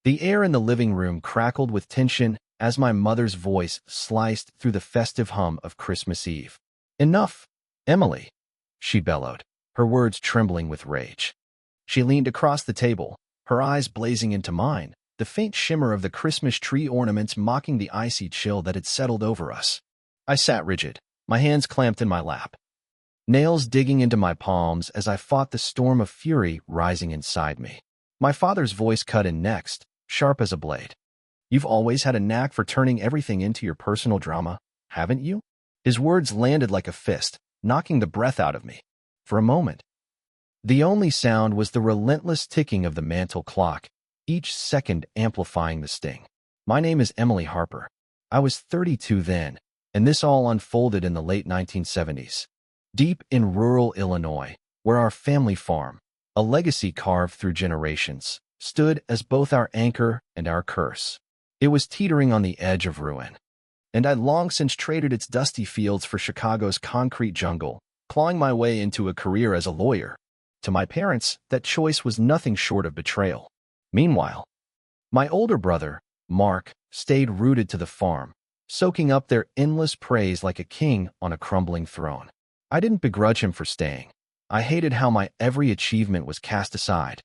The air in the living room crackled with tension as my mother's voice sliced through the festive hum of Christmas Eve. "Enough, Emily," she bellowed, her words trembling with rage. She leaned across the table, her eyes blazing into mine, the faint shimmer of the Christmas tree ornaments mocking the icy chill that had settled over us. I sat rigid, my hands clamped in my lap, nails digging into my palms as I fought the storm of fury rising inside me. My father's voice cut in next, sharp as a blade. "You've always had a knack for turning everything into your personal drama, haven't you?" His words landed like a fist, knocking the breath out of me. For a moment, the only sound was the relentless ticking of the mantel clock, each second amplifying the sting. My name is Emily Harper. I was 32 then, and this all unfolded in the late 1970s. Deep in rural Illinois, where our family farm, a legacy carved through generations, stood as both our anchor and our curse. It was teetering on the edge of ruin, and I'd long since traded its dusty fields for Chicago's concrete jungle, clawing my way into a career as a lawyer. To my parents, that choice was nothing short of betrayal. Meanwhile, my older brother, Mark, stayed rooted to the farm, soaking up their endless praise like a king on a crumbling throne. I didn't begrudge him for staying. I hated how my every achievement was cast aside,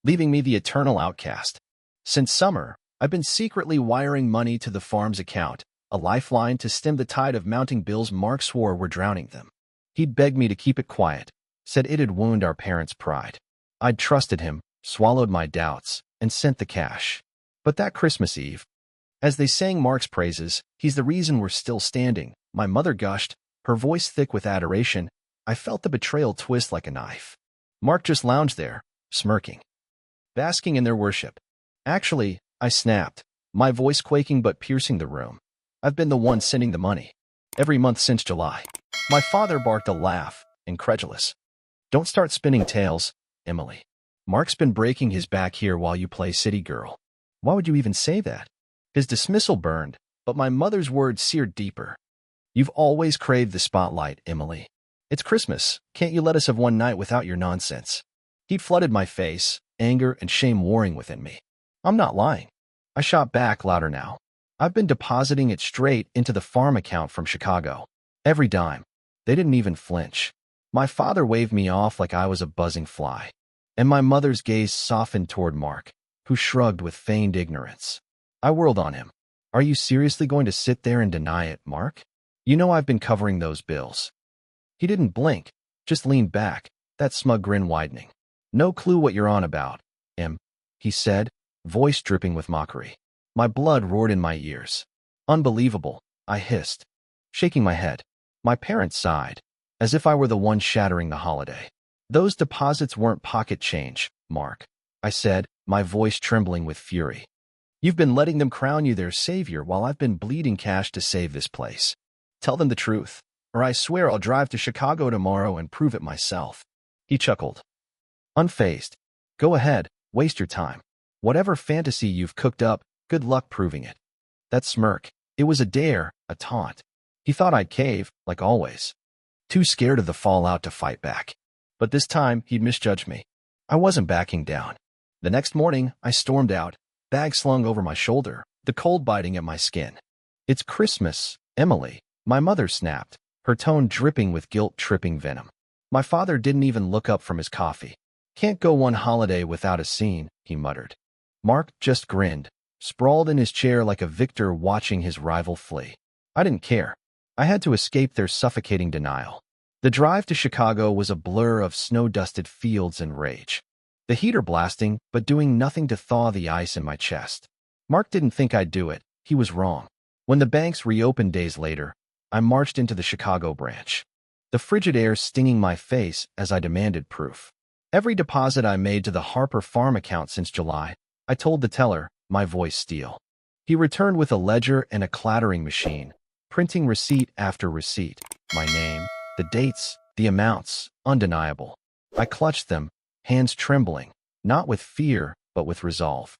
leaving me the eternal outcast. Since summer, I've been secretly wiring money to the farm's account, a lifeline to stem the tide of mounting bills Mark swore were drowning them. He'd begged me to keep it quiet, said it'd wound our parents' pride. I'd trusted him, swallowed my doubts, and sent the cash. But that Christmas Eve, as they sang Mark's praises, "He's the reason we're still standing," my mother gushed, her voice thick with adoration. I felt the betrayal twist like a knife. Mark just lounged there, smirking, basking in their worship. "Actually," I snapped, my voice quaking but piercing the room, "I've been the one sending the money. Every month since July." My father barked a laugh, incredulous. "Don't start spinning tales, Emily. Mark's been breaking his back here while you play city girl." Why would you even say that? His dismissal burned, but my mother's words seared deeper. "You've always craved the spotlight, Emily. It's Christmas. Can't you let us have one night without your nonsense?" He'd flooded my face, anger and shame warring within me. "I'm not lying." I shot back louder now. "I've been depositing it straight into the farm account from Chicago. Every dime." They didn't even flinch. My father waved me off like I was a buzzing fly, and my mother's gaze softened toward Mark, who shrugged with feigned ignorance. I whirled on him. "Are you seriously going to sit there and deny it, Mark? You know I've been covering those bills." He didn't blink, just leaned back, that smug grin widening. "No clue what you're on about, Em," he said, voice dripping with mockery. My blood roared in my ears. "Unbelievable," I hissed, shaking my head. My parents sighed, as if I were the one shattering the holiday. "Those deposits weren't pocket change, Mark," I said, my voice trembling with fury. "You've been letting them crown you their savior while I've been bleeding cash to save this place. Tell them the truth, or I swear I'll drive to Chicago tomorrow and prove it myself." He chuckled, unfazed. "Go ahead, waste your time. Whatever fantasy you've cooked up, good luck proving it." That smirk, it was a dare, a taunt. He thought I'd cave, like always, too scared of the fallout to fight back. But this time, he'd misjudged me. I wasn't backing down. The next morning, I stormed out, bag slung over my shoulder, the cold biting at my skin. "It's Christmas, Emily," my mother snapped, her tone dripping with guilt-tripping venom. My father didn't even look up from his coffee. "Can't go one holiday without a scene," he muttered. Mark just grinned, sprawled in his chair like a victor watching his rival flee. I didn't care. I had to escape their suffocating denial. The drive to Chicago was a blur of snow-dusted fields and rage. The heater blasting, but doing nothing to thaw the ice in my chest. Mark didn't think I'd do it. He was wrong. When the banks reopened days later, I marched into the Chicago branch, the frigid air stinging my face as I demanded proof. Every deposit I made to the Harper farm account since July, I told the teller, my voice steel. He returned with a ledger and a clattering machine, printing receipt after receipt, my name, the dates, the amounts, undeniable. I clutched them, hands trembling, not with fear, but with resolve.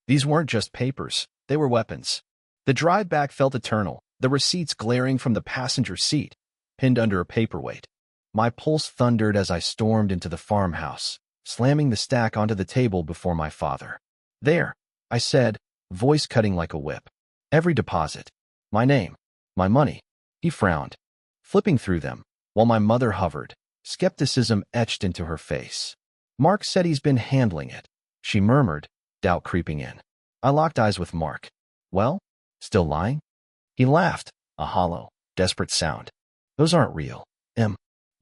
These weren't just papers, they were weapons. The drive back felt eternal, the receipts glaring from the passenger seat, pinned under a paperweight. My pulse thundered as I stormed into the farmhouse, slamming the stack onto the table before my father. "There, I said, voice cutting like a whip. Every deposit. My name. My money. He frowned, flipping through them, while my mother hovered, skepticism etched into her face. Mark said he's been handling it, she murmured, doubt creeping in. I locked eyes with Mark. Well, still lying? He laughed, a hollow, desperate sound. Those aren't real.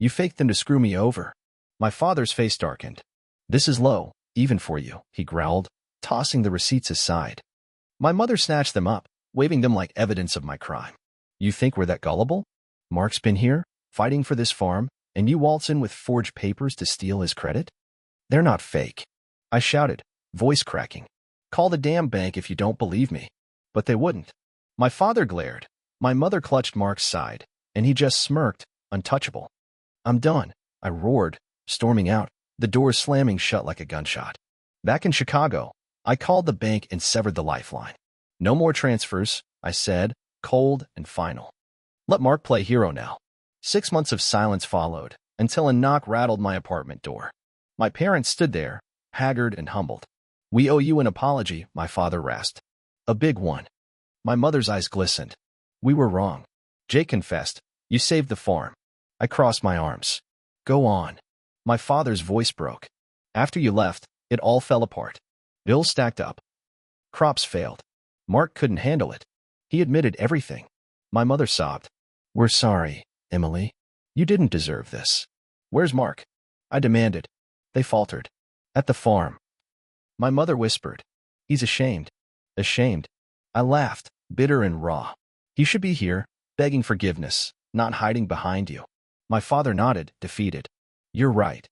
You faked them to screw me over. My father's face darkened. This is low, even for you, he growled, tossing the receipts aside. My mother snatched them up, waving them like evidence of my crime. You think we're that gullible? Mark's been here, fighting for this farm, and you waltz in with forged papers to steal his credit? They're not fake. I shouted, voice cracking. Call the damn bank if you don't believe me. But they wouldn't. My father glared. My mother clutched Mark's side, and he just smirked, untouchable. I'm done, I roared, storming out, the door slamming shut like a gunshot. Back in Chicago, I called the bank and severed the lifeline. No more transfers, I said, cold and final. Let Mark play hero now. 6 months of silence followed, until a knock rattled my apartment door. My parents stood there, haggard and humbled. We owe you an apology, my father rasped. A big one. My mother's eyes glistened. We were wrong. Jake confessed. You saved the farm. I crossed my arms. Go on. My father's voice broke. After you left, it all fell apart. Bills stacked up. Crops failed. Mark couldn't handle it. He admitted everything. My mother sobbed. We're sorry, Emily. You didn't deserve this. Where's Mark? I demanded. They faltered. At the farm. My mother whispered. He's ashamed. Ashamed. I laughed, bitter and raw. He should be here, begging forgiveness, not hiding behind you. My father nodded, defeated. You're right.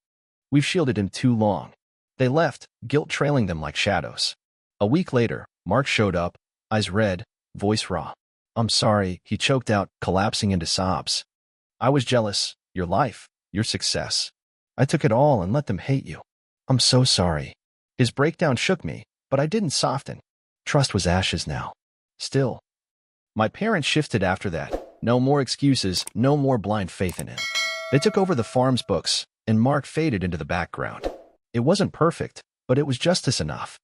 We've shielded him too long. They left, guilt trailing them like shadows. A week later, Mark showed up, eyes red, voice raw. I'm sorry, he choked out, collapsing into sobs. I was jealous. Your life, your success. I took it all and let them hate you. I'm so sorry. His breakdown shook me, but I didn't soften. Trust was ashes now. Still. My parents shifted after that. No more excuses, no more blind faith in him. They took over the farm's books, and Mark faded into the background. It wasn't perfect, but it was justice enough.